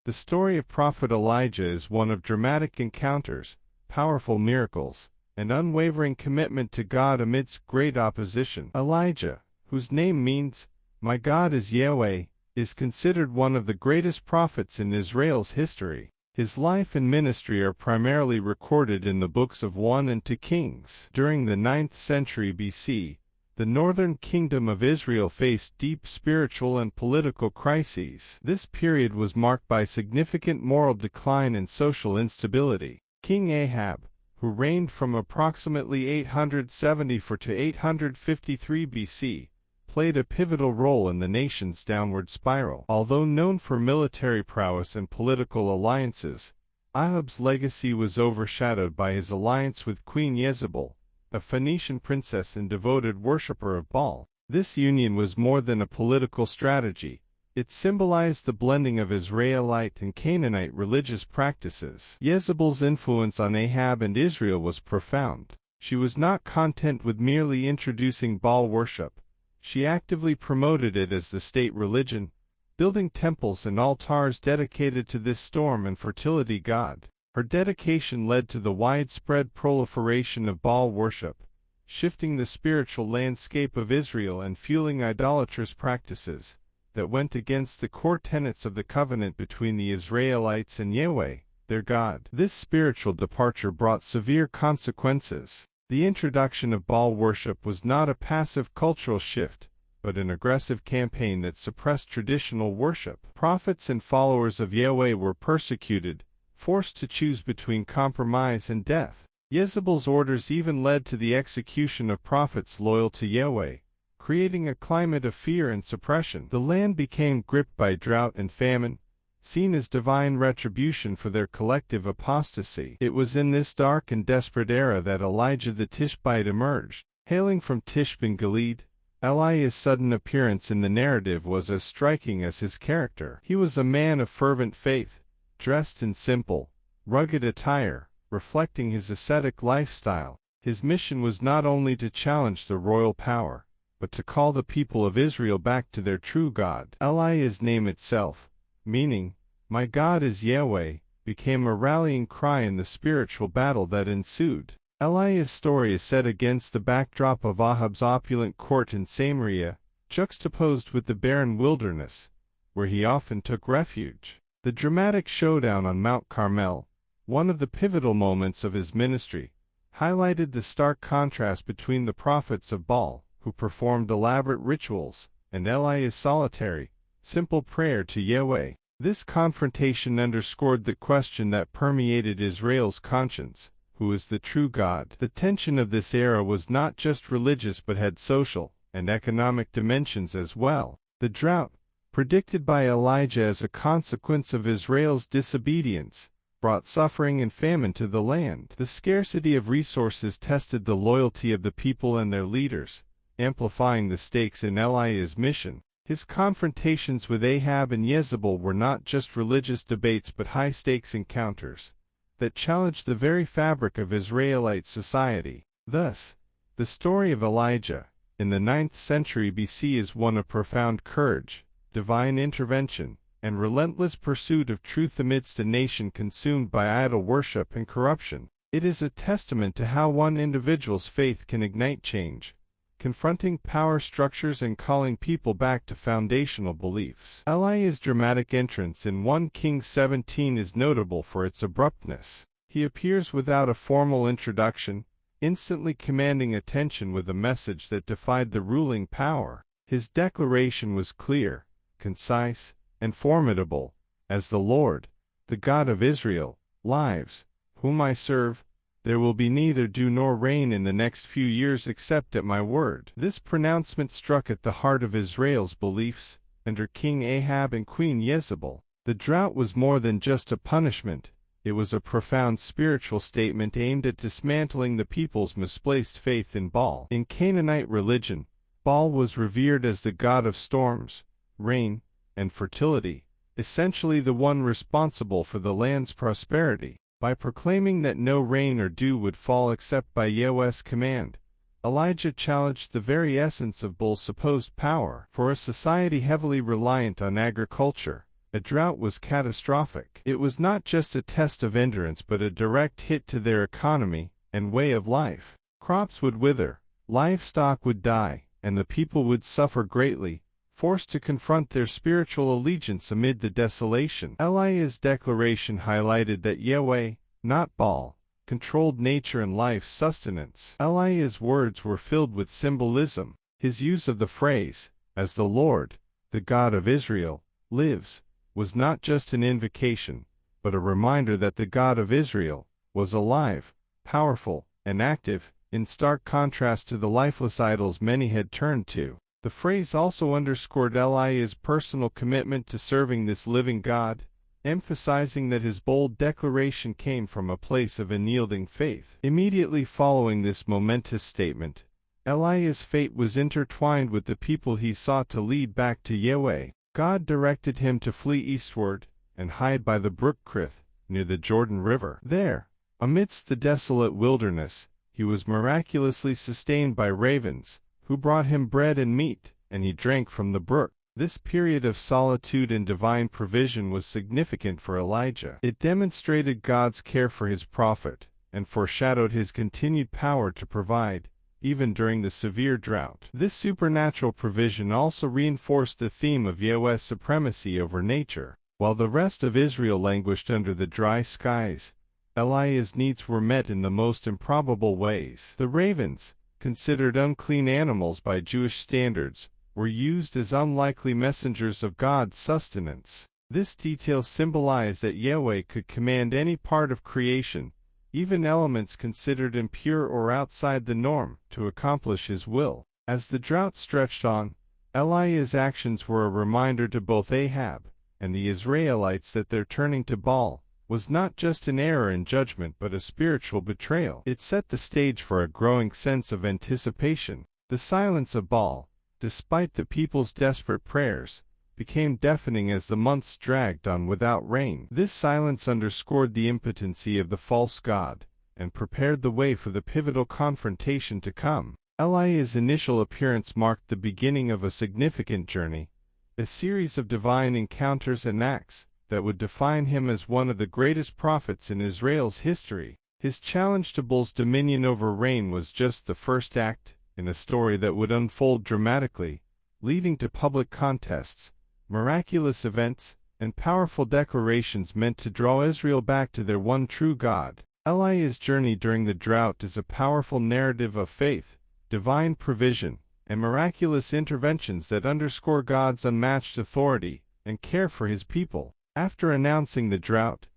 The story of Prophet Elijah is one of dramatic encounters, powerful miracles, and unwavering commitment to God amidst great opposition. Elijah, whose name means, "My God is Yahweh," is considered one of the greatest prophets in Israel's history. His life and ministry are primarily recorded in the books of 1 and 2 Kings. During the 9th century BC, the northern kingdom of Israel faced deep spiritual and political crises. This period was marked by significant moral decline and social instability. King Ahab, who reigned from approximately 874 to 853 BC, played a pivotal role in the nation's downward spiral. Although known for military prowess and political alliances, Ahab's legacy was overshadowed by his alliance with Queen Jezebel, a Phoenician princess and devoted worshipper of Baal. This union was more than a political strategy. It symbolized the blending of Israelite and Canaanite religious practices. Jezebel's influence on Ahab and Israel was profound. She was not content with merely introducing Baal worship. She actively promoted it as the state religion, building temples and altars dedicated to this storm and fertility god. Her dedication led to the widespread proliferation of Baal worship, shifting the spiritual landscape of Israel and fueling idolatrous practices that went against the core tenets of the covenant between the Israelites and Yahweh, their God. This spiritual departure brought severe consequences. The introduction of Baal worship was not a passive cultural shift, but an aggressive campaign that suppressed traditional worship. Prophets and followers of Yahweh were persecuted, forced to choose between compromise and death. Jezebel's orders even led to the execution of prophets loyal to Yahweh, creating a climate of fear and suppression. The land became gripped by drought and famine, seen as divine retribution for their collective apostasy. It was in this dark and desperate era that Elijah the Tishbite emerged. Hailing from Tishbe in Gilead, Elijah's sudden appearance in the narrative was as striking as his character. He was a man of fervent faith, dressed in simple, rugged attire, reflecting his ascetic lifestyle. His mission was not only to challenge the royal power, but to call the people of Israel back to their true God. Elijah's name itself, meaning, "My God is Yahweh," became a rallying cry in the spiritual battle that ensued. Elijah's story is set against the backdrop of Ahab's opulent court in Samaria, juxtaposed with the barren wilderness, where he often took refuge. The dramatic showdown on Mount Carmel, one of the pivotal moments of his ministry, highlighted the stark contrast between the prophets of Baal, who performed elaborate rituals, and Elijah's solitary, simple prayer to Yahweh. This confrontation underscored the question that permeated Israel's conscience: who is the true God? The tension of this era was not just religious but had social and economic dimensions as well. The drought, predicted by Elijah as a consequence of Israel's disobedience, brought suffering and famine to the land. The scarcity of resources tested the loyalty of the people and their leaders, amplifying the stakes in Elijah's mission. His confrontations with Ahab and Jezebel were not just religious debates but high-stakes encounters that challenged the very fabric of Israelite society. Thus, the story of Elijah, in the 9th century BC, is one of profound courage, divine intervention, and relentless pursuit of truth amidst a nation consumed by idol worship and corruption. It is a testament to how one individual's faith can ignite change, confronting power structures and calling people back to foundational beliefs. Elijah's dramatic entrance in 1 Kings 17 is notable for its abruptness. He appears without a formal introduction, instantly commanding attention with a message that defied the ruling power. His declaration was clear, concise, and formidable: "As the Lord, the God of Israel, lives, whom I serve, there will be neither dew nor rain in the next few years except at my word." This pronouncement struck at the heart of Israel's beliefs. Under King Ahab and Queen Jezebel, the drought was more than just a punishment. It was a profound spiritual statement aimed at dismantling the people's misplaced faith in Baal. In Canaanite religion, Baal was revered as the god of storms, rain, and fertility, essentially the one responsible for the land's prosperity. By proclaiming that no rain or dew would fall except by Yahweh's command, Elijah challenged the very essence of Baal's supposed power. For a society heavily reliant on agriculture, a drought was catastrophic. It was not just a test of endurance but a direct hit to their economy and way of life. Crops would wither, livestock would die, and the people would suffer greatly, forced to confront their spiritual allegiance amid the desolation. Elijah's declaration highlighted that Yahweh, not Baal, controlled nature and life's sustenance. Elijah's words were filled with symbolism. His use of the phrase, "As the Lord, the God of Israel, lives," was not just an invocation, but a reminder that the God of Israel was alive, powerful, and active, in stark contrast to the lifeless idols many had turned to. The phrase also underscored Elijah's personal commitment to serving this living God, emphasizing that his bold declaration came from a place of unyielding faith. Immediately following this momentous statement, Elijah's fate was intertwined with the people he sought to lead back to Yahweh. God directed him to flee eastward and hide by the brook Crith, near the Jordan River. There, amidst the desolate wilderness, he was miraculously sustained by ravens, who brought him bread and meat, and he drank from the brook. This period of solitude and divine provision was significant for Elijah. It demonstrated God's care for his prophet, and foreshadowed his continued power to provide, even during the severe drought. This supernatural provision also reinforced the theme of Yahweh's supremacy over nature. While the rest of Israel languished under the dry skies, Elijah's needs were met in the most improbable ways. The ravens, considered unclean animals by Jewish standards, were used as unlikely messengers of God's sustenance. This detail symbolized that Yahweh could command any part of creation, even elements considered impure or outside the norm, to accomplish his will. As the drought stretched on, Elijah's actions were a reminder to both Ahab and the Israelites that their turning to Baal was not just an error in judgment but a spiritual betrayal. It set the stage for a growing sense of anticipation. The silence of Baal, despite the people's desperate prayers, became deafening as the months dragged on without rain. This silence underscored the impotency of the false god, and prepared the way for the pivotal confrontation to come. Elijah's initial appearance marked the beginning of a significant journey, a series of divine encounters and acts that would define him as one of the greatest prophets in Israel's history. His challenge to Baal's dominion over rain was just the first act in a story that would unfold dramatically, leading to public contests, miraculous events, and powerful declarations meant to draw Israel back to their one true God. Elijah's journey during the drought is a powerful narrative of faith, divine provision, and miraculous interventions that underscore God's unmatched authority and care for his people. After announcing the drought,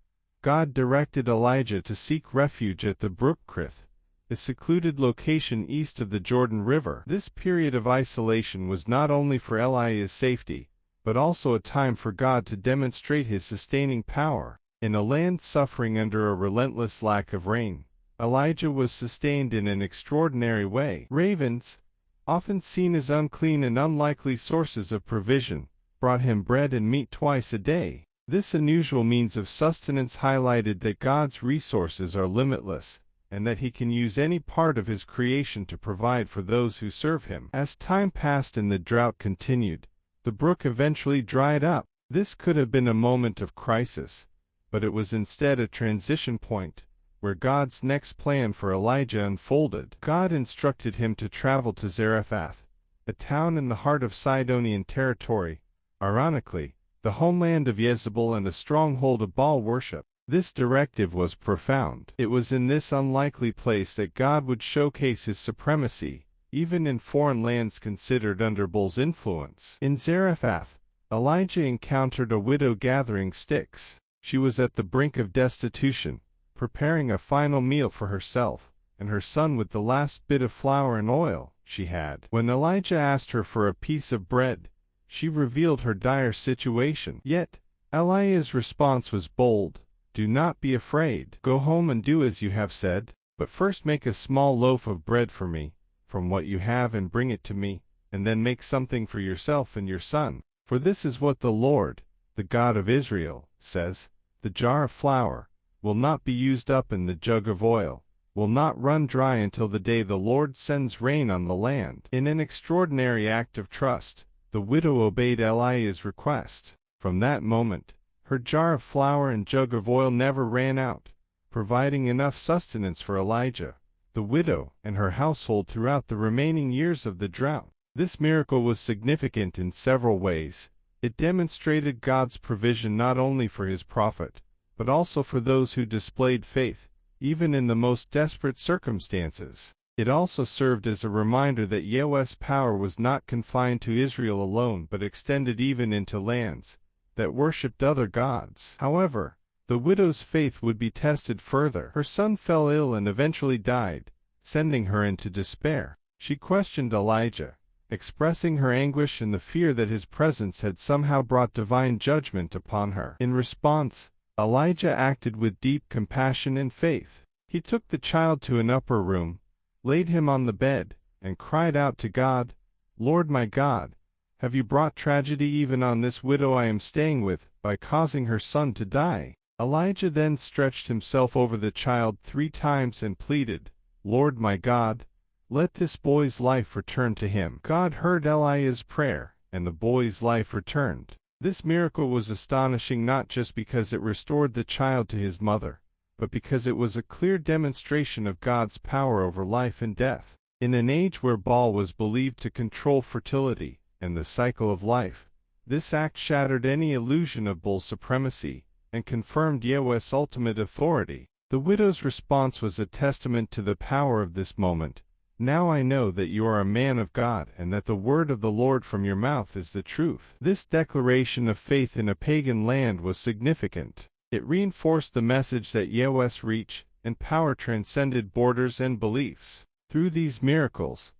God directed Elijah to seek refuge at the brook Crith, a secluded location east of the Jordan River. This period of isolation was not only for Elijah's safety, but also a time for God to demonstrate his sustaining power. In a land suffering under a relentless lack of rain, Elijah was sustained in an extraordinary way. Ravens, often seen as unclean and unlikely sources of provision, brought him bread and meat twice a day. This unusual means of sustenance highlighted that God's resources are limitless, and that he can use any part of his creation to provide for those who serve him. As time passed and the drought continued, the brook eventually dried up. This could have been a moment of crisis, but it was instead a transition point, where God's next plan for Elijah unfolded. God instructed him to travel to Zarephath, a town in the heart of Sidonian territory, ironically, the homeland of Jezebel and a stronghold of Baal worship. This directive was profound. It was in this unlikely place that God would showcase his supremacy, even in foreign lands considered under Baal's influence. In Zarephath, Elijah encountered a widow gathering sticks. She was at the brink of destitution, preparing a final meal for herself and her son with the last bit of flour and oil she had. When Elijah asked her for a piece of bread, she revealed her dire situation. Yet, Elijah's response was bold. "Do not be afraid. Go home and do as you have said, but first make a small loaf of bread for me, from what you have, and bring it to me, and then make something for yourself and your son. For this is what the Lord, the God of Israel, says, the jar of flour will not be used up and the jug of oil will not run dry until the day the Lord sends rain on the land." In an extraordinary act of trust, the widow obeyed Elijah's request. From that moment, her jar of flour and jug of oil never ran out, providing enough sustenance for Elijah, the widow, and her household throughout the remaining years of the drought. This miracle was significant in several ways. It demonstrated God's provision not only for his prophet, but also for those who displayed faith, even in the most desperate circumstances. It also served as a reminder that Yahweh's power was not confined to Israel alone but extended even into lands that worshipped other gods. However, the widow's faith would be tested further. Her son fell ill and eventually died, sending her into despair. She questioned Elijah, expressing her anguish and the fear that his presence had somehow brought divine judgment upon her. In response, Elijah acted with deep compassion and faith. He took the child to an upper room, laid him on the bed, and cried out to God, "Lord my God, have you brought tragedy even on this widow I am staying with, by causing her son to die?" Elijah then stretched himself over the child 3 times and pleaded, "Lord my God, let this boy's life return to him." God heard Elijah's prayer, and the boy's life returned. This miracle was astonishing not just because it restored the child to his mother, but because it was a clear demonstration of God's power over life and death. In an age where Baal was believed to control fertility and the cycle of life, this act shattered any illusion of Baal's supremacy and confirmed Yahweh's ultimate authority. The widow's response was a testament to the power of this moment. "Now I know that you are a man of God and that the word of the Lord from your mouth is the truth." This declaration of faith in a pagan land was significant. It reinforced the message that Yahweh's reach and power transcended borders and beliefs. Through these miracles,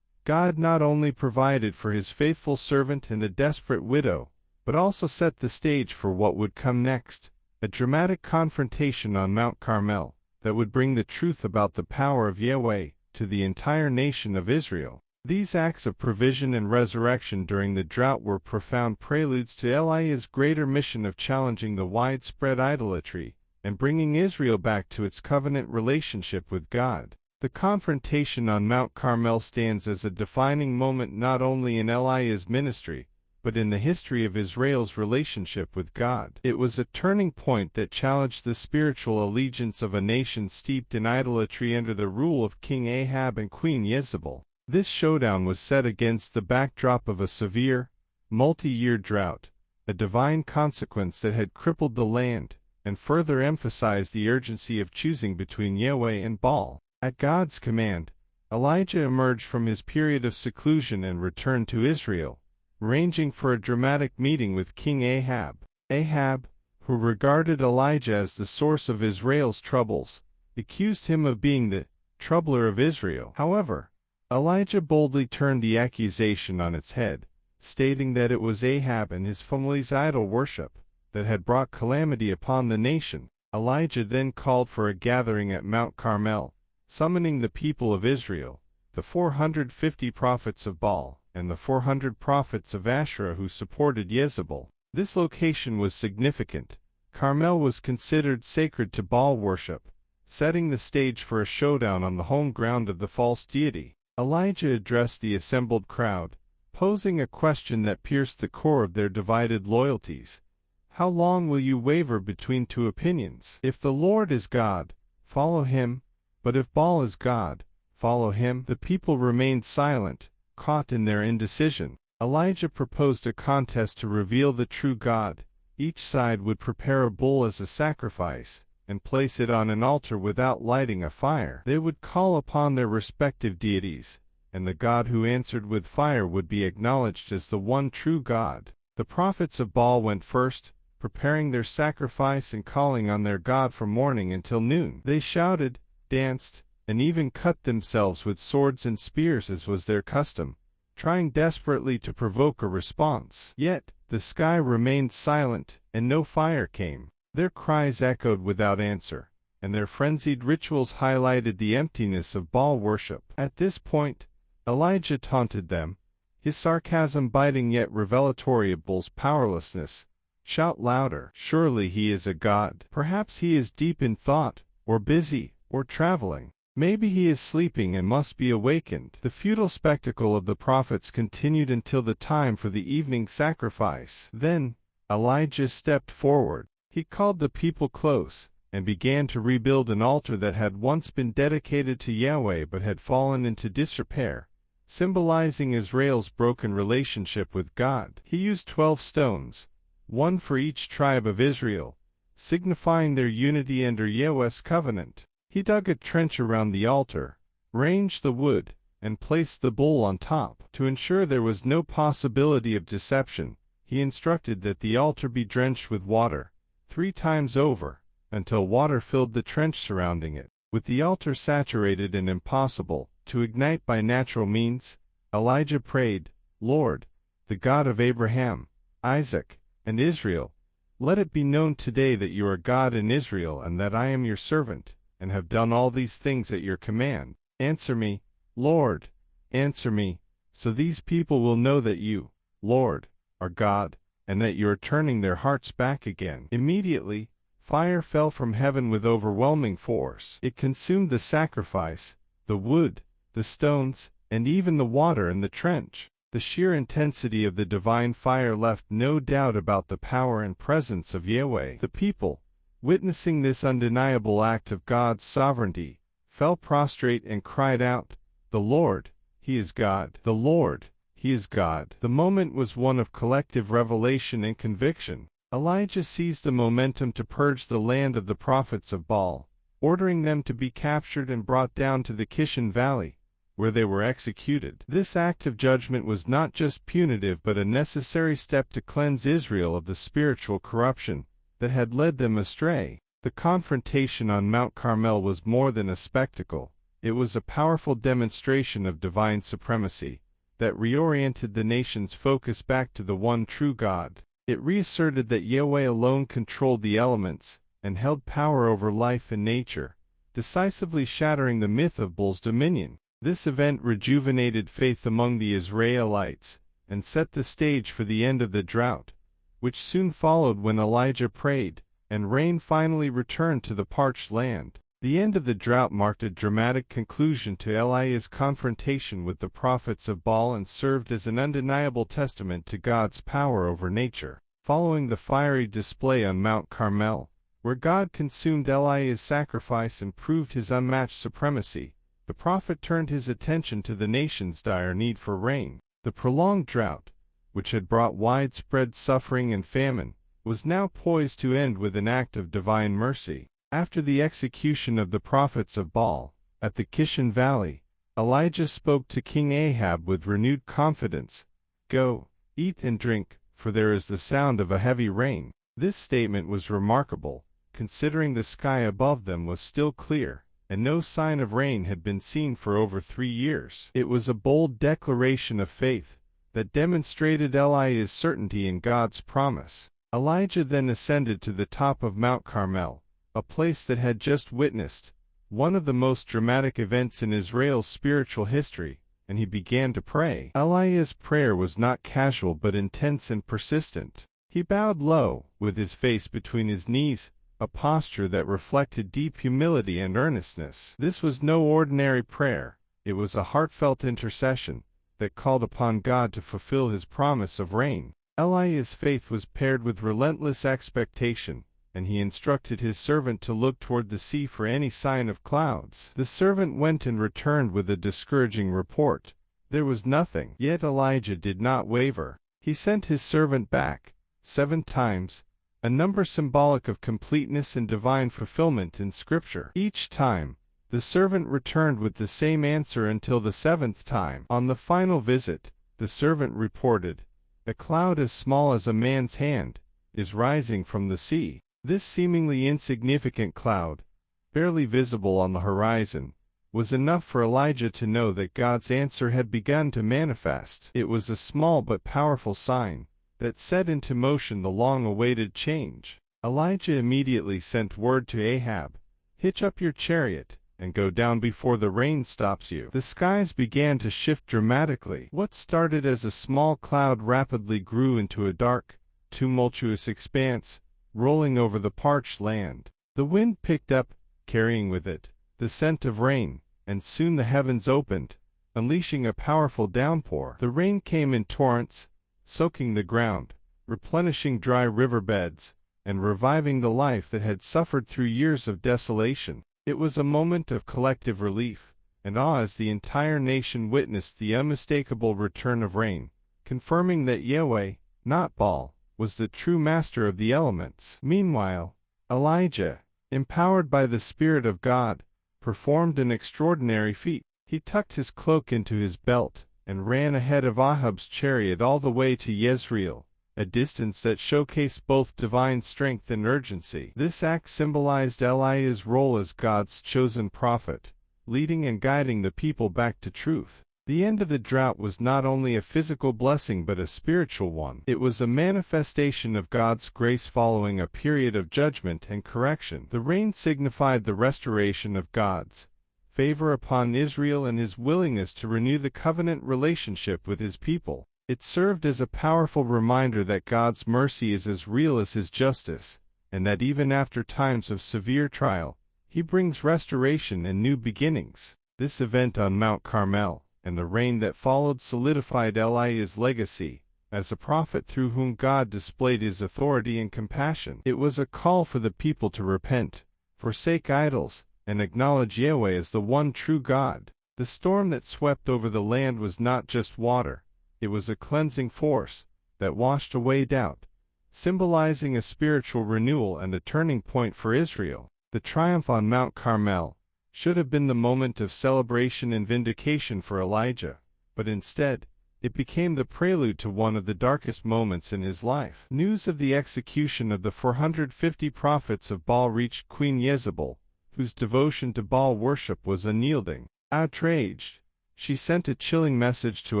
God not only provided for his faithful servant and a desperate widow, but also set the stage for what would come next, a dramatic confrontation on Mount Carmel that would bring the truth about the power of Yahweh to the entire nation of Israel. These acts of provision and resurrection during the drought were profound preludes to Elijah's greater mission of challenging the widespread idolatry and bringing Israel back to its covenant relationship with God. The confrontation on Mount Carmel stands as a defining moment not only in Elijah's ministry, but in the history of Israel's relationship with God. It was a turning point that challenged the spiritual allegiance of a nation steeped in idolatry under the rule of King Ahab and Queen Jezebel. This showdown was set against the backdrop of a severe, multi-year drought, a divine consequence that had crippled the land, and further emphasized the urgency of choosing between Yahweh and Baal. At God's command, Elijah emerged from his period of seclusion and returned to Israel, arranging for a dramatic meeting with King Ahab. Ahab, who regarded Elijah as the source of Israel's troubles, accused him of being the troubler of Israel. However, Elijah boldly turned the accusation on its head, stating that it was Ahab and his family's idol worship that had brought calamity upon the nation. Elijah then called for a gathering at Mount Carmel, summoning the people of Israel, the 450 prophets of Baal, and the 400 prophets of Asherah who supported Jezebel. This location was significant. Carmel was considered sacred to Baal worship, setting the stage for a showdown on the home ground of the false deity. Elijah addressed the assembled crowd, posing a question that pierced the core of their divided loyalties. "How long will you waver between 2 opinions? If the Lord is God, follow him, but if Baal is God, follow him." The people remained silent, caught in their indecision. Elijah proposed a contest to reveal the true God. Each side would prepare a bull as a sacrifice, and place it on an altar without lighting a fire. They would call upon their respective deities, and the God who answered with fire would be acknowledged as the one true God. The prophets of Baal went first, preparing their sacrifice and calling on their God from morning until noon. They shouted, danced, and even cut themselves with swords and spears as was their custom, trying desperately to provoke a response. Yet, the sky remained silent, and no fire came. Their cries echoed without answer, and their frenzied rituals highlighted the emptiness of Baal worship. At this point, Elijah taunted them, his sarcasm biting yet revelatory of Baal's powerlessness. "Shout louder. Surely he is a god. Perhaps he is deep in thought, or busy, or traveling. Maybe he is sleeping and must be awakened." The futile spectacle of the prophets continued until the time for the evening sacrifice. Then, Elijah stepped forward. He called the people close, and began to rebuild an altar that had once been dedicated to Yahweh but had fallen into disrepair, symbolizing Israel's broken relationship with God. He used 12 stones, one for each tribe of Israel, signifying their unity under Yahweh's covenant. He dug a trench around the altar, ranged the wood, and placed the bull on top. To ensure there was no possibility of deception, he instructed that the altar be drenched with water 3 times over, until water filled the trench surrounding it. With the altar saturated and impossible to ignite by natural means, Elijah prayed, "Lord, the God of Abraham, Isaac, and Israel, let it be known today that you are God in Israel and that I am your servant, and have done all these things at your command. Answer me, Lord, answer me, so these people will know that you, Lord, are God, and that you are turning their hearts back again." Immediately, fire fell from heaven with overwhelming force. It consumed the sacrifice, the wood, the stones, and even the water in the trench. The sheer intensity of the divine fire left no doubt about the power and presence of Yahweh. The people, witnessing this undeniable act of God's sovereignty, fell prostrate and cried out, "The Lord, He is God! The Lord, He is God!" The moment was one of collective revelation and conviction. Elijah seized the momentum to purge the land of the prophets of Baal, ordering them to be captured and brought down to the Kishon Valley, where they were executed. This act of judgment was not just punitive but a necessary step to cleanse Israel of the spiritual corruption that had led them astray. The confrontation on Mount Carmel was more than a spectacle. It was a powerful demonstration of divine supremacy that reoriented the nation's focus back to the one true God. It reasserted that Yahweh alone controlled the elements and held power over life and nature, decisively shattering the myth of Baal's dominion. This event rejuvenated faith among the Israelites and set the stage for the end of the drought, which soon followed when Elijah prayed, and rain finally returned to the parched land. The end of the drought marked a dramatic conclusion to Elijah's confrontation with the prophets of Baal and served as an undeniable testament to God's power over nature. Following the fiery display on Mount Carmel, where God consumed Elijah's sacrifice and proved his unmatched supremacy, the prophet turned his attention to the nation's dire need for rain. The prolonged drought, which had brought widespread suffering and famine, was now poised to end with an act of divine mercy. After the execution of the prophets of Baal, at the Kishon Valley, Elijah spoke to King Ahab with renewed confidence, "Go, eat and drink, for there is the sound of a heavy rain." This statement was remarkable, considering the sky above them was still clear, and no sign of rain had been seen for over 3 years. It was a bold declaration of faith that demonstrated Elijah's certainty in God's promise. Elijah then ascended to the top of Mount Carmel, a place that had just witnessed one of the most dramatic events in Israel's spiritual history, and he began to pray. Elijah's prayer was not casual but intense and persistent. He bowed low, with his face between his knees, a posture that reflected deep humility and earnestness. This was no ordinary prayer. It was a heartfelt intercession that called upon God to fulfill his promise of rain. Elijah's faith was paired with relentless expectation, and he instructed his servant to look toward the sea for any sign of clouds. The servant went and returned with a discouraging report. There was nothing. Yet Elijah did not waver. He sent his servant back 7 times, a number symbolic of completeness and divine fulfillment in Scripture. Each time, the servant returned with the same answer until the 7th time. On the final visit, the servant reported, "A cloud as small as a man's hand is rising from the sea." This seemingly insignificant cloud, barely visible on the horizon, was enough for Elijah to know that God's answer had begun to manifest. It was a small but powerful sign that set into motion the long-awaited change. Elijah immediately sent word to Ahab, "Hitch up your chariot and go down before the rain stops you." The skies began to shift dramatically. What started as a small cloud rapidly grew into a dark, tumultuous expanse, rolling over the parched land. The wind picked up, carrying with it the scent of rain, and soon the heavens opened, unleashing a powerful downpour. The rain came in torrents, soaking the ground, replenishing dry riverbeds, and reviving the life that had suffered through years of desolation. It was a moment of collective relief and awe as the entire nation witnessed the unmistakable return of rain, confirming that Yahweh, not Baal, was the true master of the elements. Meanwhile, Elijah, empowered by the Spirit of God, performed an extraordinary feat. He tucked his cloak into his belt and ran ahead of Ahab's chariot all the way to Jezreel, a distance that showcased both divine strength and urgency. This act symbolized Elijah's role as God's chosen prophet, leading and guiding the people back to truth. The end of the drought was not only a physical blessing but a spiritual one. It was a manifestation of God's grace following a period of judgment and correction. The rain signified the restoration of God's favor upon Israel and his willingness to renew the covenant relationship with his people. It served as a powerful reminder that God's mercy is as real as his justice, and that even after times of severe trial, he brings restoration and new beginnings. This event on Mount Carmel, and the rain that followed, solidified Elijah's legacy as a prophet through whom God displayed his authority and compassion. It was a call for the people to repent, forsake idols, and acknowledge Yahweh as the one true God. The storm that swept over the land was not just water. It was a cleansing force that washed away doubt, symbolizing a spiritual renewal and a turning point for Israel. The triumph on Mount Carmel should have been the moment of celebration and vindication for Elijah, but instead, it became the prelude to one of the darkest moments in his life. News of the execution of the 450 prophets of Baal reached Queen Jezebel, whose devotion to Baal worship was unyielding. Outraged, she sent a chilling message to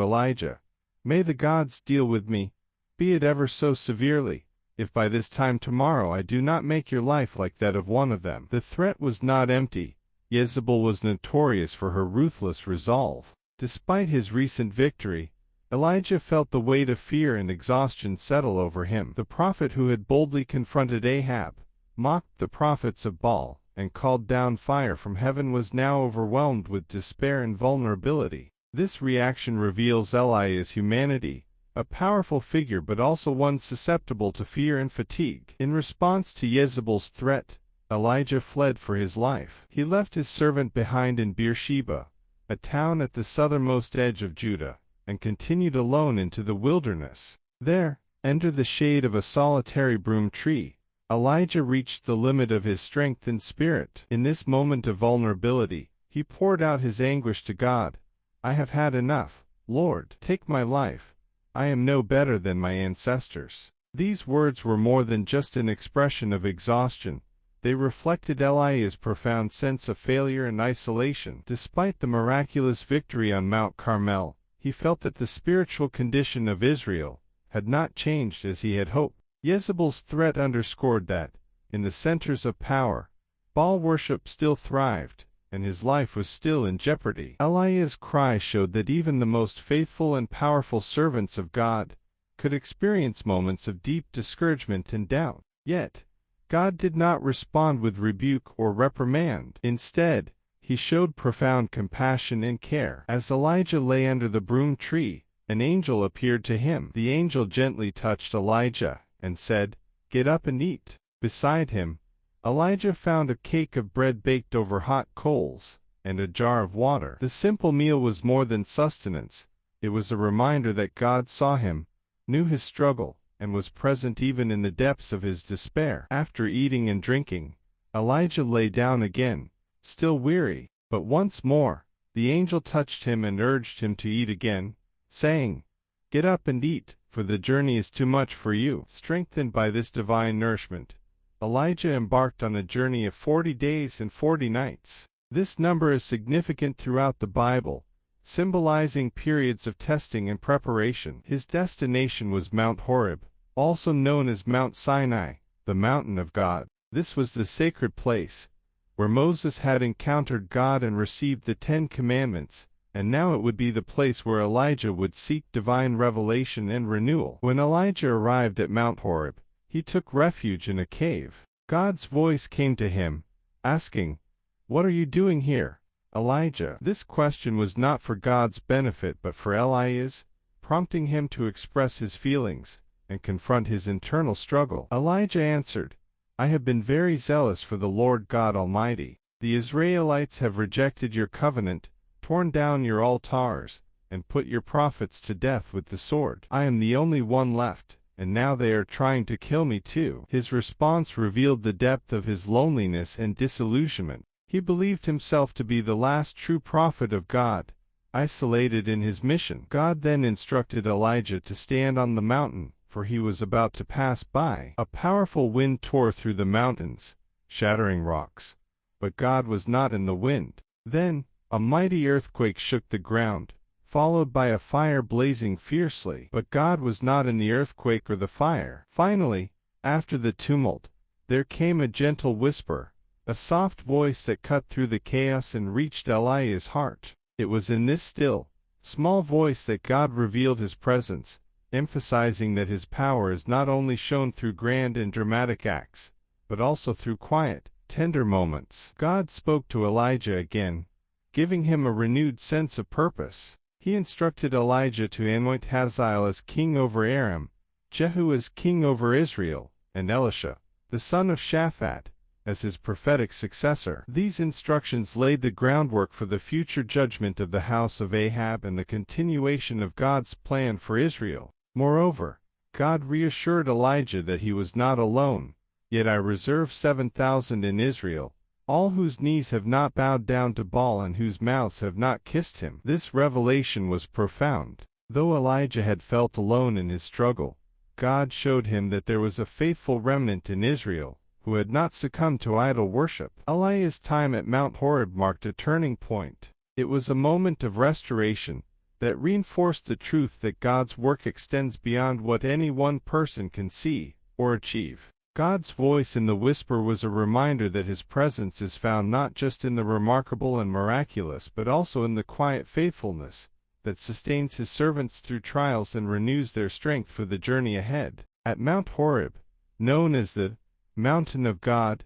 Elijah: "May the gods deal with me, be it ever so severely, if by this time tomorrow I do not make your life like that of one of them." The threat was not empty. Jezebel was notorious for her ruthless resolve. Despite his recent victory, Elijah felt the weight of fear and exhaustion settle over him. The prophet who had boldly confronted Ahab, mocked the prophets of Baal, and called down fire from heaven was now overwhelmed with despair and vulnerability. This reaction reveals Elijah's humanity, a powerful figure but also one susceptible to fear and fatigue. In response to Jezebel's threat, Elijah fled for his life. He left his servant behind in Beersheba, a town at the southernmost edge of Judah, and continued alone into the wilderness. There, under the shade of a solitary broom tree, Elijah reached the limit of his strength and spirit. In this moment of vulnerability, he poured out his anguish to God. "I have had enough. Lord, take my life. I am no better than my ancestors." These words were more than just an expression of exhaustion. They reflected Elijah's profound sense of failure and isolation. Despite the miraculous victory on Mount Carmel, he felt that the spiritual condition of Israel had not changed as he had hoped. Jezebel's threat underscored that, in the centers of power, Baal worship still thrived, and his life was still in jeopardy. Elijah's cry showed that even the most faithful and powerful servants of God could experience moments of deep discouragement and doubt. Yet, God did not respond with rebuke or reprimand. Instead, he showed profound compassion and care. As Elijah lay under the broom tree, an angel appeared to him. The angel gently touched Elijah and said, "Get up and eat." Beside him, Elijah found a cake of bread baked over hot coals, and a jar of water. The simple meal was more than sustenance. It was a reminder that God saw him, knew his struggle, and was present even in the depths of his despair. After eating and drinking, Elijah lay down again, still weary. But once more, the angel touched him and urged him to eat again, saying, "Get up and eat, for the journey is too much for you." Strengthened by this divine nourishment, Elijah embarked on a journey of 40 days and 40 nights. This number is significant throughout the Bible, symbolizing periods of testing and preparation. His destination was Mount Horeb, also known as Mount Sinai, the mountain of God. This was the sacred place where Moses had encountered God and received the 10 Commandments, and now it would be the place where Elijah would seek divine revelation and renewal. When Elijah arrived at Mount Horeb, he took refuge in a cave. God's voice came to him, asking, "What are you doing here, Elijah?" This question was not for God's benefit but for Elijah's, prompting him to express his feelings and confront his internal struggle. Elijah answered, I have been very zealous for the Lord God Almighty. The Israelites have rejected your covenant, torn down your altars, and put your prophets to death with the sword. I am the only one left, and now they are trying to kill me too. His response revealed the depth of his loneliness and disillusionment. He believed himself to be the last true prophet of God, isolated in his mission. God then instructed Elijah to stand on the mountain, for he was about to pass by. A powerful wind tore through the mountains, shattering rocks. But God was not in the wind. Then, a mighty earthquake shook the ground, followed by a fire blazing fiercely. But God was not in the earthquake or the fire. Finally, after the tumult, there came a gentle whisper, a soft voice that cut through the chaos and reached Elijah's heart. It was in this still, small voice that God revealed his presence, emphasizing that his power is not only shown through grand and dramatic acts, but also through quiet, tender moments. God spoke to Elijah again, giving him a renewed sense of purpose. He instructed Elijah to anoint Hazael as king over Aram, Jehu as king over Israel, and Elisha, the son of Shaphat, as his prophetic successor. These instructions laid the groundwork for the future judgment of the house of Ahab and the continuation of God's plan for Israel. Moreover, God reassured Elijah that he was not alone. Yet I reserve 7,000 in Israel, all whose knees have not bowed down to Baal and whose mouths have not kissed him. This revelation was profound. Though Elijah had felt alone in his struggle, God showed him that there was a faithful remnant in Israel, who had not succumbed to idol worship. Elijah's time at Mount Horeb marked a turning point. It was a moment of restoration that reinforced the truth that God's work extends beyond what any one person can see or achieve. God's voice in the whisper was a reminder that his presence is found not just in the remarkable and miraculous but also in the quiet faithfulness that sustains his servants through trials and renews their strength for the journey ahead. At Mount Horeb, known as the Mountain of God,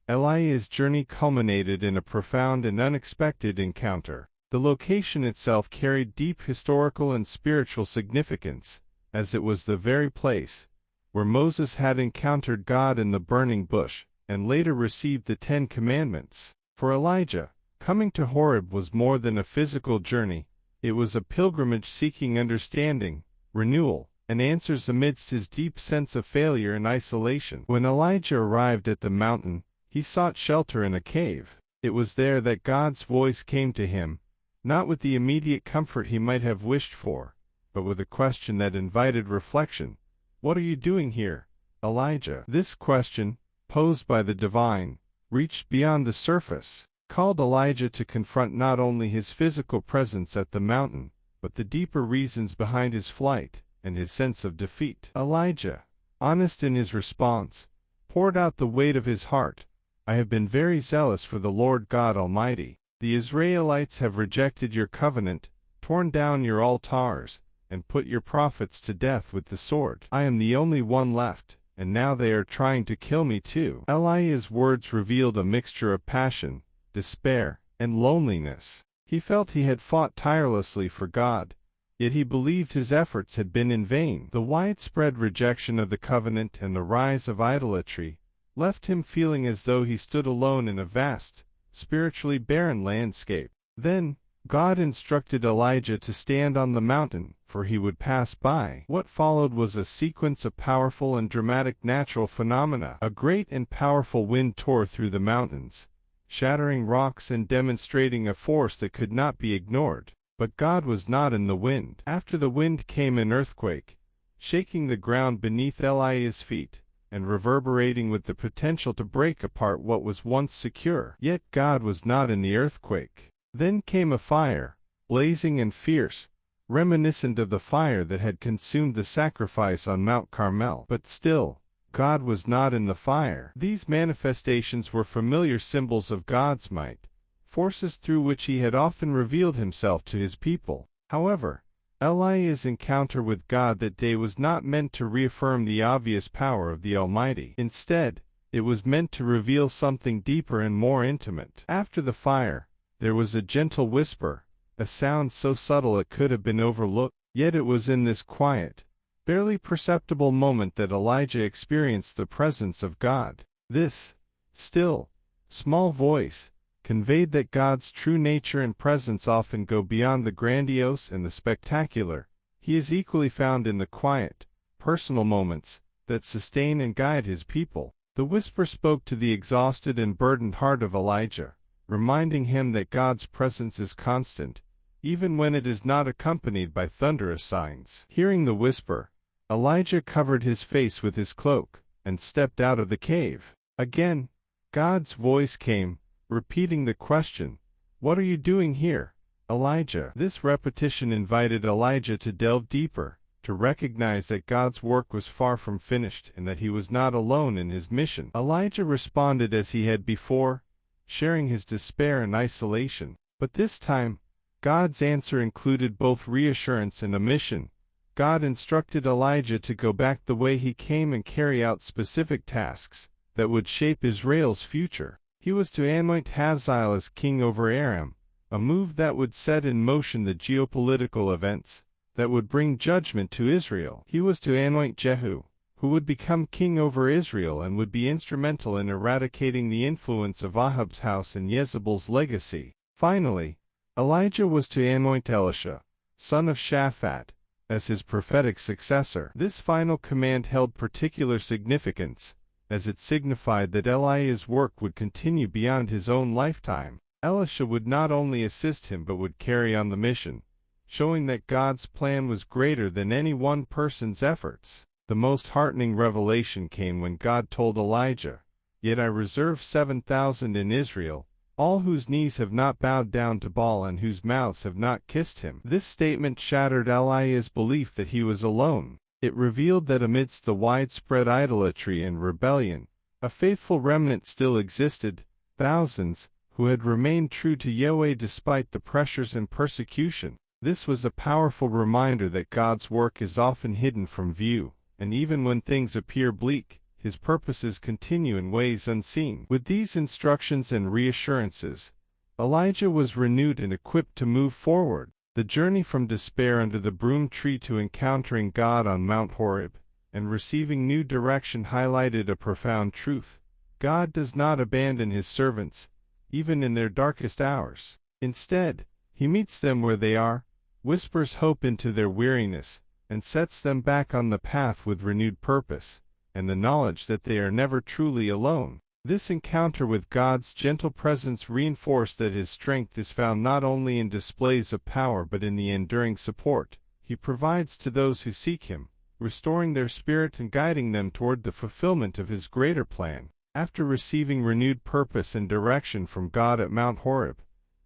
Elijah's journey culminated in a profound and unexpected encounter. The location itself carried deep historical and spiritual significance, as it was the very place where Moses had encountered God in the burning bush, and later received the 10 Commandments. For Elijah, coming to Horeb was more than a physical journey. It was a pilgrimage seeking understanding, renewal, and answers amidst his deep sense of failure and isolation. When Elijah arrived at the mountain, he sought shelter in a cave. It was there that God's voice came to him, not with the immediate comfort he might have wished for, but with a question that invited reflection. What are you doing here, Elijah? This question, posed by the divine, reached beyond the surface, called Elijah to confront not only his physical presence at the mountain, but the deeper reasons behind his flight and his sense of defeat. Elijah, honest in his response, poured out the weight of his heart. I have been very zealous for the Lord God Almighty. The Israelites have rejected your covenant, torn down your altars, and put your prophets to death with the sword. I am the only one left, and now they are trying to kill me too. Elijah's words revealed a mixture of passion, despair, and loneliness. He felt he had fought tirelessly for God, yet he believed his efforts had been in vain. The widespread rejection of the covenant and the rise of idolatry left him feeling as though he stood alone in a vast, spiritually barren landscape. Then, God instructed Elijah to stand on the mountain, for he would pass by. What followed was a sequence of powerful and dramatic natural phenomena. A great and powerful wind tore through the mountains, shattering rocks and demonstrating a force that could not be ignored. But God was not in the wind. After the wind came an earthquake, shaking the ground beneath Elijah's feet, and reverberating with the potential to break apart what was once secure. Yet God was not in the earthquake. Then came a fire, blazing and fierce, reminiscent of the fire that had consumed the sacrifice on Mount Carmel. But still, God was not in the fire. These manifestations were familiar symbols of God's might, forces through which he had often revealed himself to his people. However, Elijah's encounter with God that day was not meant to reaffirm the obvious power of the Almighty. Instead, it was meant to reveal something deeper and more intimate. After the fire, there was a gentle whisper, a sound so subtle it could have been overlooked. Yet it was in this quiet, barely perceptible moment that Elijah experienced the presence of God. This still, small voice conveyed that God's true nature and presence often go beyond the grandiose and the spectacular. He is equally found in the quiet, personal moments that sustain and guide his people. The whisper spoke to the exhausted and burdened heart of Elijah, reminding him that God's presence is constant, even when it is not accompanied by thunderous signs. Hearing the whisper, Elijah covered his face with his cloak and stepped out of the cave. Again, God's voice came, repeating the question, "What are you doing here, Elijah?" This repetition invited Elijah to delve deeper, to recognize that God's work was far from finished and that he was not alone in his mission. Elijah responded as he had before, sharing his despair and isolation. But this time, God's answer included both reassurance and a mission. God instructed Elijah to go back the way he came and carry out specific tasks that would shape Israel's future. He was to anoint Hazael as king over Aram, a move that would set in motion the geopolitical events that would bring judgment to Israel. He was to anoint Jehu, who would become king over Israel and would be instrumental in eradicating the influence of Ahab's house and Jezebel's legacy. Finally, Elijah was to anoint Elisha, son of Shaphat, as his prophetic successor. This final command held particular significance, as it signified that Elijah's work would continue beyond his own lifetime. Elisha would not only assist him but would carry on the mission, showing that God's plan was greater than any one person's efforts. The most heartening revelation came when God told Elijah, "Yet I reserve 7,000 in Israel, all whose knees have not bowed down to Baal and whose mouths have not kissed him." This statement shattered Elijah's belief that he was alone. It revealed that amidst the widespread idolatry and rebellion, a faithful remnant still existed, thousands, who had remained true to Yahweh despite the pressures and persecution. This was a powerful reminder that God's work is often hidden from view, and even when things appear bleak, His purposes continue in ways unseen. With these instructions and reassurances, Elijah was renewed and equipped to move forward. The journey from despair under the broom tree to encountering God on Mount Horeb and receiving new direction highlighted a profound truth. God does not abandon His servants, even in their darkest hours. Instead, He meets them where they are, whispers hope into their weariness, and sets them back on the path with renewed purpose, and the knowledge that they are never truly alone. This encounter with God's gentle presence reinforced that His strength is found not only in displays of power but in the enduring support He provides to those who seek Him, restoring their spirit and guiding them toward the fulfillment of His greater plan. After receiving renewed purpose and direction from God at Mount Horeb,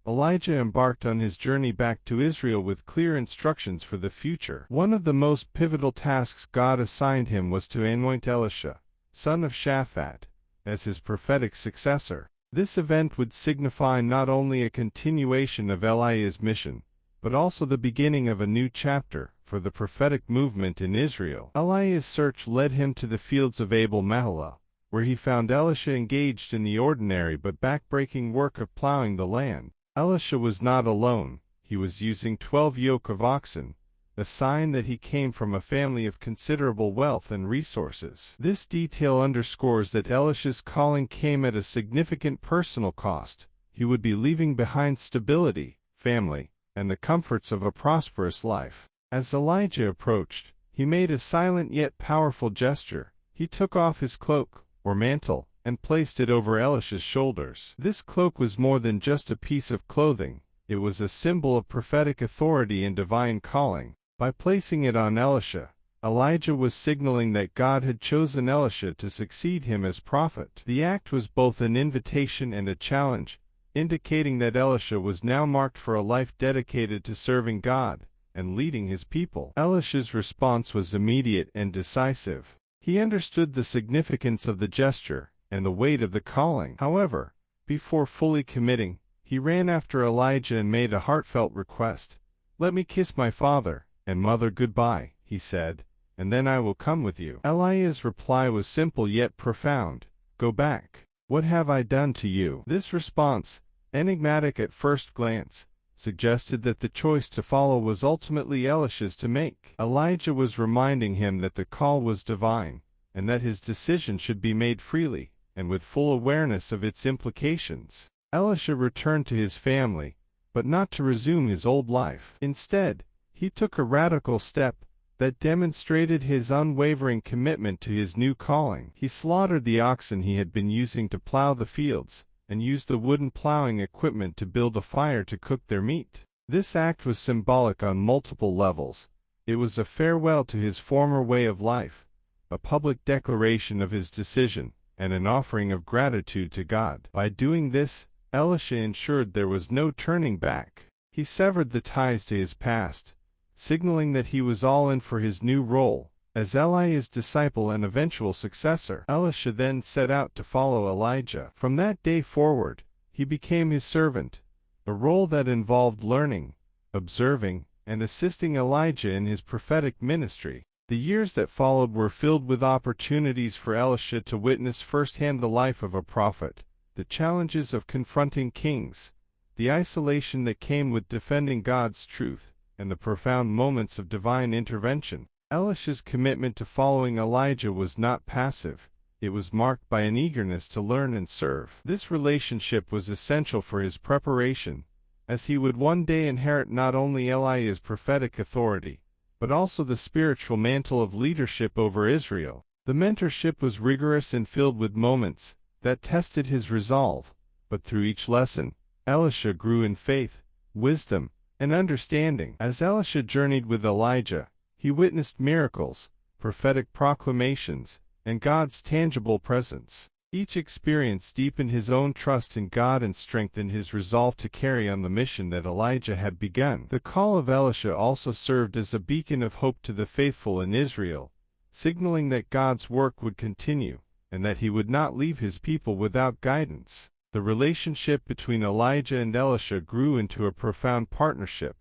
Elijah embarked on his journey back to Israel with clear instructions for the future. One of the most pivotal tasks God assigned him was to anoint Elisha, son of Shaphat, as his prophetic successor. This event would signify not only a continuation of Elijah's mission, but also the beginning of a new chapter for the prophetic movement in Israel. Elijah's search led him to the fields of Abel Mahalah, where he found Elisha engaged in the ordinary but backbreaking work of plowing the land. Elisha was not alone. He was using 12 yoke of oxen, a sign that he came from a family of considerable wealth and resources. This detail underscores that Elisha's calling came at a significant personal cost. He would be leaving behind stability, family, and the comforts of a prosperous life. As Elijah approached, he made a silent yet powerful gesture. He took off his cloak, or mantle, and placed it over Elisha's shoulders. This cloak was more than just a piece of clothing. It was a symbol of prophetic authority and divine calling. By placing it on Elisha, Elijah was signaling that God had chosen Elisha to succeed him as prophet. The act was both an invitation and a challenge, indicating that Elisha was now marked for a life dedicated to serving God and leading his people. Elisha's response was immediate and decisive. He understood the significance of the gesture and the weight of the calling. However, before fully committing, he ran after Elijah and made a heartfelt request. "Let me kiss my father and mother goodbye," he said, "and then I will come with you." Elijah's reply was simple yet profound. "Go back. What have I done to you?" This response, enigmatic at first glance, suggested that the choice to follow was ultimately Elisha's to make. Elijah was reminding him that the call was divine, and that his decision should be made freely, and with full awareness of its implications. Elisha returned to his family, but not to resume his old life. Instead, he took a radical step that demonstrated his unwavering commitment to his new calling. He slaughtered the oxen he had been using to plow the fields, and used the wooden plowing equipment to build a fire to cook their meat. This act was symbolic on multiple levels. It was a farewell to his former way of life, a public declaration of his decision, and an offering of gratitude to God. By doing this, Elisha ensured there was no turning back. He severed the ties to his past, signaling that he was all in for his new role as Eli's disciple and eventual successor. Elisha then set out to follow Elijah. From that day forward, he became his servant, a role that involved learning, observing, and assisting Elijah in his prophetic ministry. The years that followed were filled with opportunities for Elisha to witness firsthand the life of a prophet, the challenges of confronting kings, the isolation that came with defending God's truth, and the profound moments of divine intervention. Elisha's commitment to following Elijah was not passive. It was marked by an eagerness to learn and serve. This relationship was essential for his preparation, as he would one day inherit not only Eli's prophetic authority, but also the spiritual mantle of leadership over Israel. The mentorship was rigorous and filled with moments that tested his resolve, but through each lesson, Elisha grew in faith, wisdom, and understanding. As Elisha journeyed with Elijah, he witnessed miracles, prophetic proclamations, and God's tangible presence. Each experience deepened his own trust in God and strengthened his resolve to carry on the mission that Elijah had begun. The call of Elisha also served as a beacon of hope to the faithful in Israel, signaling that God's work would continue, and that he would not leave his people without guidance. The relationship between Elijah and Elisha grew into a profound partnership,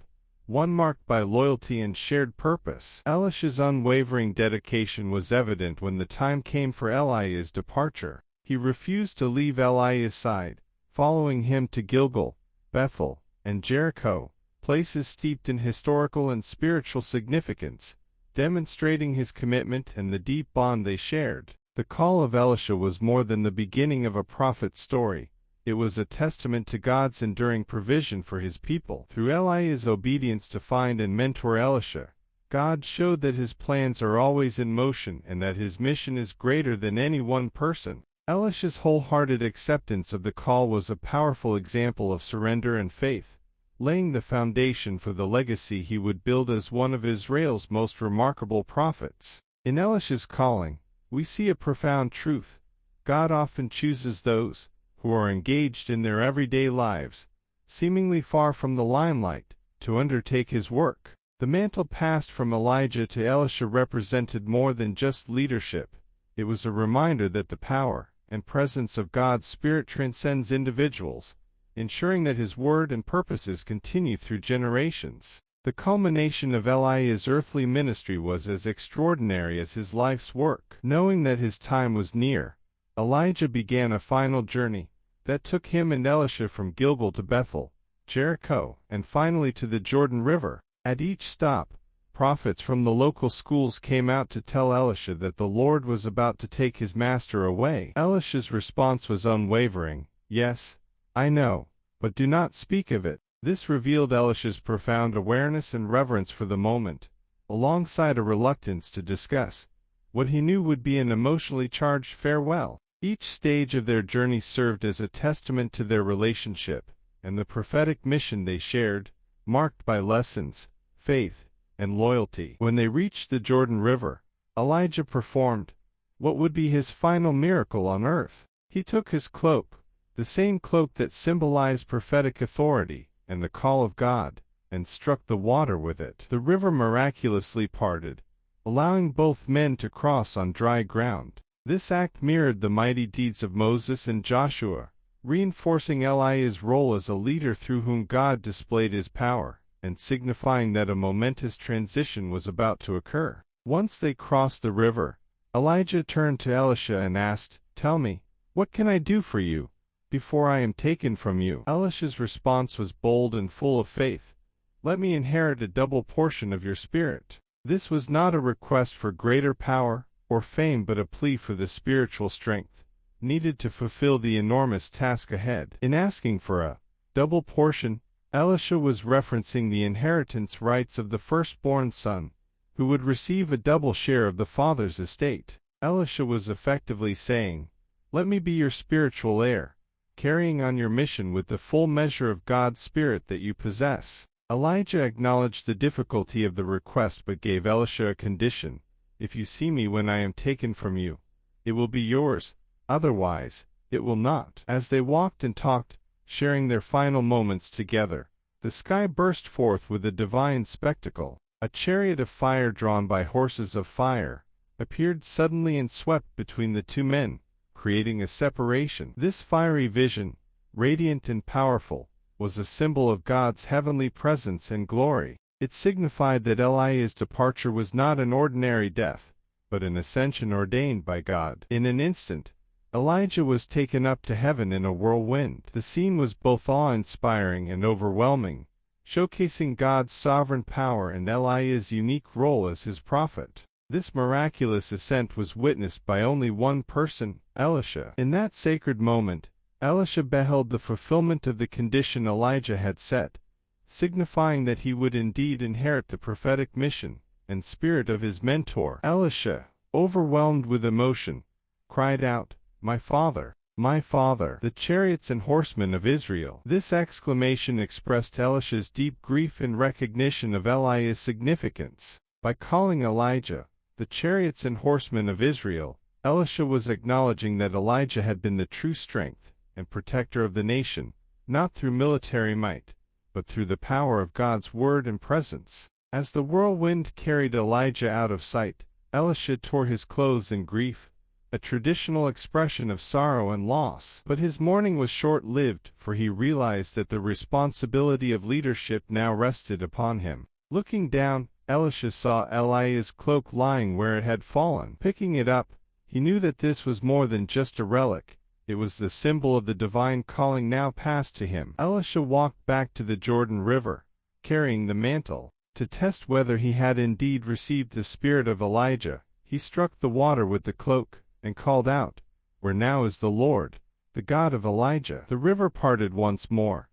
one marked by loyalty and shared purpose. Elisha's unwavering dedication was evident when the time came for Eli's departure. He refused to leave Eli's side, following him to Gilgal, Bethel, and Jericho, places steeped in historical and spiritual significance, demonstrating his commitment and the deep bond they shared. The call of Elisha was more than the beginning of a prophet's story. It was a testament to God's enduring provision for his people. Through Eli's obedience to find and mentor Elisha, God showed that his plans are always in motion and that his mission is greater than any one person. Elisha's wholehearted acceptance of the call was a powerful example of surrender and faith, laying the foundation for the legacy he would build as one of Israel's most remarkable prophets. In Elisha's calling, we see a profound truth. God often chooses those who are engaged in their everyday lives, seemingly far from the limelight, to undertake his work. The mantle passed from Elijah to Elisha represented more than just leadership. It was a reminder that the power and presence of God's Spirit transcends individuals, ensuring that his word and purposes continue through generations. The culmination of Eli's earthly ministry was as extraordinary as his life's work. Knowing that his time was near, Elijah began a final journey that took him and Elisha from Gilgal to Bethel, Jericho, and finally to the Jordan River. At each stop, prophets from the local schools came out to tell Elisha that the Lord was about to take his master away. Elisha's response was unwavering. "Yes, I know, but do not speak of it." This revealed Elisha's profound awareness and reverence for the moment, alongside a reluctance to discuss what he knew would be an emotionally charged farewell. Each stage of their journey served as a testament to their relationship, and the prophetic mission they shared, marked by lessons, faith, and loyalty. When they reached the Jordan River, Elijah performed what would be his final miracle on earth. He took his cloak, the same cloak that symbolized prophetic authority and the call of God, and struck the water with it. The river miraculously parted, allowing both men to cross on dry ground. This act mirrored the mighty deeds of Moses and Joshua, reinforcing Eli's role as a leader through whom God displayed his power, and signifying that a momentous transition was about to occur. Once they crossed the river, Elijah turned to Elisha and asked, "Tell me, what can I do for you?" before I am taken from you." Elisha's response was bold and full of faith. "Let me inherit a double portion of your spirit." This was not a request for greater power or fame, but a plea for the spiritual strength needed to fulfill the enormous task ahead. In asking for a double portion, Elisha was referencing the inheritance rights of the firstborn son, who would receive a double share of the father's estate. Elisha was effectively saying, "Let me be your spiritual heir, carrying on your mission with the full measure of God's Spirit that you possess." Elijah acknowledged the difficulty of the request but gave Elisha a condition: "If you see me when I am taken from you, it will be yours, otherwise, it will not." As they walked and talked, sharing their final moments together, the sky burst forth with a divine spectacle. A chariot of fire drawn by horses of fire appeared suddenly and swept between the two men, creating a separation. This fiery vision, radiant and powerful, was a symbol of God's heavenly presence and glory. It signified that Eliah's departure was not an ordinary death, but an ascension ordained by God. In an instant, Elijah was taken up to heaven in a whirlwind. The scene was both awe-inspiring and overwhelming, showcasing God's sovereign power and Eliah's unique role as his prophet. This miraculous ascent was witnessed by only one person, Elisha. In that sacred moment, Elisha beheld the fulfillment of the condition Elijah had set, signifying that he would indeed inherit the prophetic mission and spirit of his mentor. Elisha, overwhelmed with emotion, cried out, "My father! My father, the chariots and horsemen of Israel!" This exclamation expressed Elisha's deep grief and recognition of Eliah's significance. By calling Elijah the chariots and horsemen of Israel, Elisha was acknowledging that Elijah had been the true strength and protector of the nation, not through military might, but through the power of God's word and presence. As the whirlwind carried Elijah out of sight, Elisha tore his clothes in grief, a traditional expression of sorrow and loss. But his mourning was short-lived, for he realized that the responsibility of leadership now rested upon him. Looking down, Elisha saw Eliah's cloak lying where it had fallen. Picking it up, he knew that this was more than just a relic. It was the symbol of the divine calling now passed to him. Elisha walked back to the Jordan River, carrying the mantle. To test whether he had indeed received the spirit of Elijah, he struck the water with the cloak, and called out, "Where now is the Lord, the God of Elijah?" The river parted once more,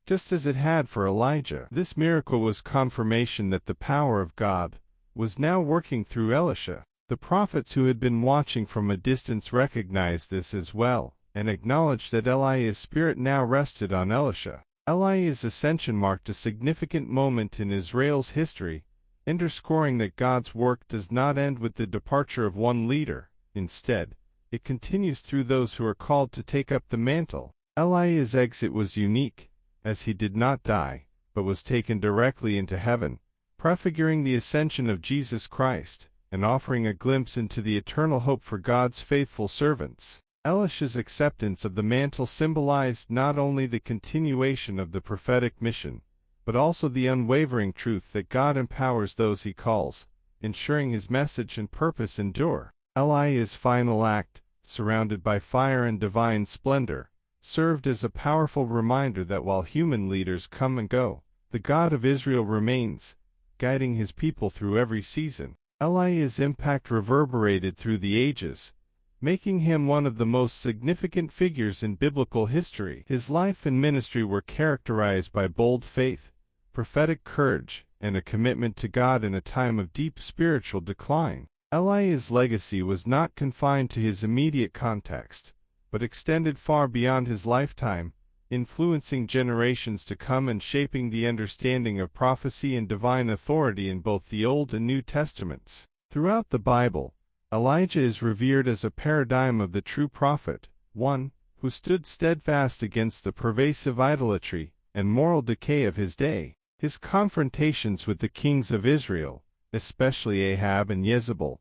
just as it had for Elijah. This miracle was confirmation that the power of God was now working through Elisha. The prophets who had been watching from a distance recognized this as well, and acknowledged that Eliah's spirit now rested on Elisha. Eliah's ascension marked a significant moment in Israel's history, underscoring that God's work does not end with the departure of one leader. Instead, it continues through those who are called to take up the mantle. Eliah's exit was unique, as he did not die, but was taken directly into heaven, prefiguring the ascension of Jesus Christ, and offering a glimpse into the eternal hope for God's faithful servants. Elisha's acceptance of the mantle symbolized not only the continuation of the prophetic mission, but also the unwavering truth that God empowers those he calls, ensuring his message and purpose endure. Eliah's final act, surrounded by fire and divine splendor, served as a powerful reminder that while human leaders come and go, the God of Israel remains, guiding his people through every season. Eliah's impact reverberated through the ages, making him one of the most significant figures in biblical history. His life and ministry were characterized by bold faith, prophetic courage, and a commitment to God in a time of deep spiritual decline. Eliah's legacy was not confined to his immediate context, but extended far beyond his lifetime, influencing generations to come and shaping the understanding of prophecy and divine authority in both the Old and New Testaments. Throughout the Bible, Elijah is revered as a paradigm of the true prophet, one who stood steadfast against the pervasive idolatry and moral decay of his day. His confrontations with the kings of Israel, especially Ahab and Jezebel,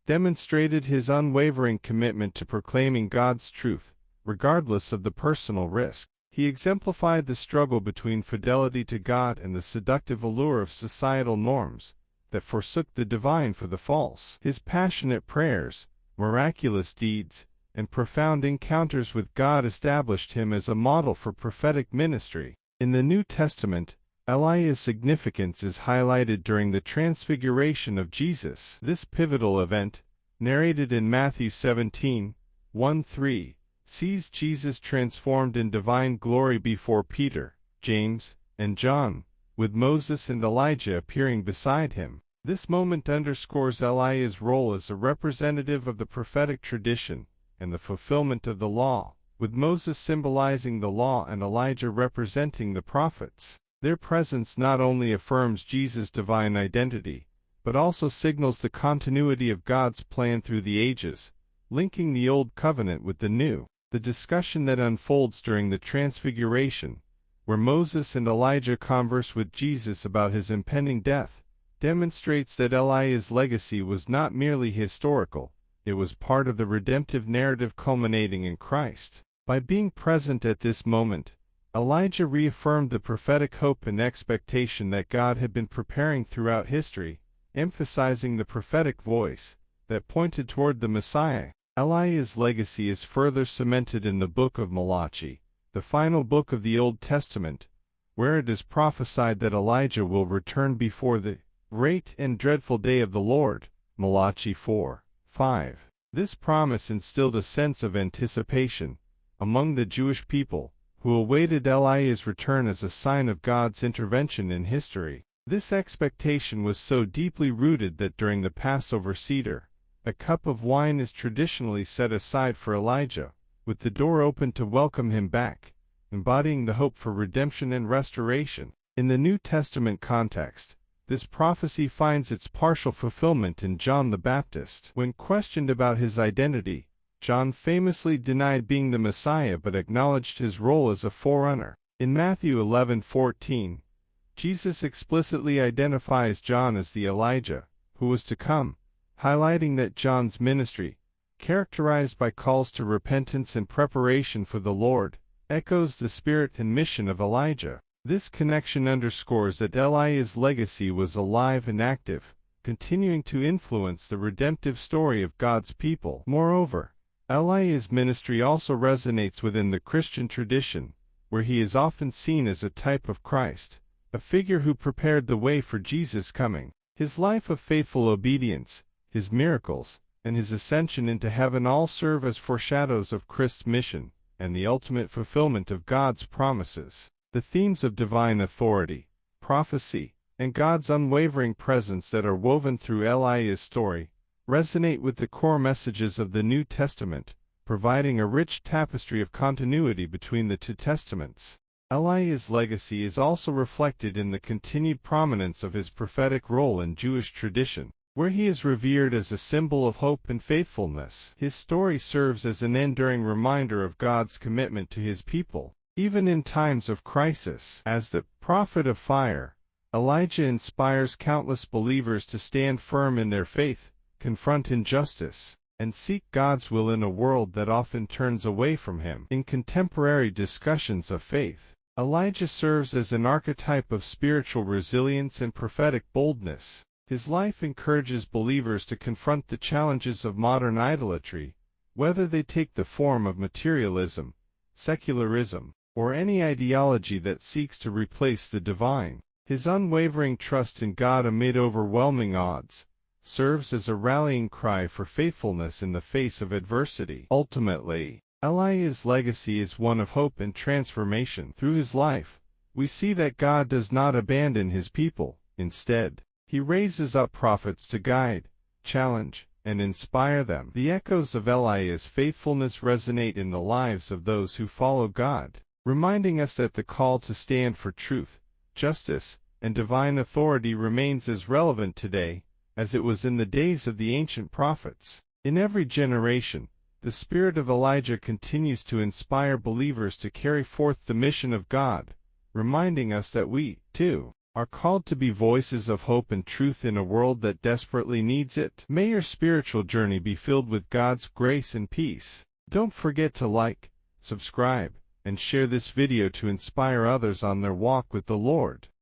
demonstrated his unwavering commitment to proclaiming God's truth, regardless of the personal risk. He exemplified the struggle between fidelity to God and the seductive allure of societal norms that forsook the divine for the false. His passionate prayers, miraculous deeds, and profound encounters with God established him as a model for prophetic ministry. In the New Testament, Elijah's significance is highlighted during the transfiguration of Jesus. This pivotal event, narrated in Matthew 17:1-3, sees Jesus transformed in divine glory before Peter, James, and John, with Moses and Elijah appearing beside him. This moment underscores Elijah's role as a representative of the prophetic tradition and the fulfillment of the law, with Moses symbolizing the law and Elijah representing the prophets. Their presence not only affirms Jesus' divine identity, but also signals the continuity of God's plan through the ages, linking the Old Covenant with the New. The discussion that unfolds during the Transfiguration, where Moses and Elijah converse with Jesus about his impending death, demonstrates that Elijah's legacy was not merely historical, it was part of the redemptive narrative culminating in Christ. By being present at this moment, Elijah reaffirmed the prophetic hope and expectation that God had been preparing throughout history, emphasizing the prophetic voice that pointed toward the Messiah. Elijah's legacy is further cemented in the book of Malachi, the final book of the Old Testament, where it is prophesied that Elijah will return before the great and dreadful day of the Lord. Malachi 4:5. This promise instilled a sense of anticipation among the Jewish people, who awaited Elijah's return as a sign of God's intervention in history. This expectation was so deeply rooted that during the Passover Seder, a cup of wine is traditionally set aside for Elijah, with the door open to welcome him back, embodying the hope for redemption and restoration. In the New Testament context, this prophecy finds its partial fulfillment in John the Baptist. When questioned about his identity, John famously denied being the Messiah but acknowledged his role as a forerunner. In Matthew 11:14, Jesus explicitly identifies John as the Elijah who was to come, highlighting that John's ministry, characterized by calls to repentance and preparation for the Lord, echoes the spirit and mission of Elijah. This connection underscores that Elijah's legacy was alive and active, continuing to influence the redemptive story of God's people. Moreover, Elijah's ministry also resonates within the Christian tradition, where he is often seen as a type of Christ, a figure who prepared the way for Jesus' coming. His life of faithful obedience, his miracles, and his ascension into heaven all serve as foreshadows of Christ's mission and the ultimate fulfillment of God's promises. The themes of divine authority, prophecy, and God's unwavering presence that are woven through Elijah's story resonate with the core messages of the New Testament, providing a rich tapestry of continuity between the two testaments. Elijah's legacy is also reflected in the continued prominence of his prophetic role in Jewish tradition, where he is revered as a symbol of hope and faithfulness. His story serves as an enduring reminder of God's commitment to his people, even in times of crisis. As the prophet of fire, Elijah inspires countless believers to stand firm in their faith, confront injustice, and seek God's will in a world that often turns away from him. In contemporary discussions of faith, Elijah serves as an archetype of spiritual resilience and prophetic boldness. His life encourages believers to confront the challenges of modern idolatry, whether they take the form of materialism, secularism, or any ideology that seeks to replace the divine. His unwavering trust in God amid overwhelming odds serves as a rallying cry for faithfulness in the face of adversity. Ultimately, Elijah's legacy is one of hope and transformation. Through his life, we see that God does not abandon his people. Instead, he raises up prophets to guide, challenge, and inspire them. The echoes of Elijah's faithfulness resonate in the lives of those who follow God, reminding us that the call to stand for truth, justice, and divine authority remains as relevant today as it was in the days of the ancient prophets. In every generation, the spirit of Elijah continues to inspire believers to carry forth the mission of God, reminding us that we, too, are called to be voices of hope and truth in a world that desperately needs it. May your spiritual journey be filled with God's grace and peace. Don't forget to like, subscribe, and share this video to inspire others on their walk with the Lord.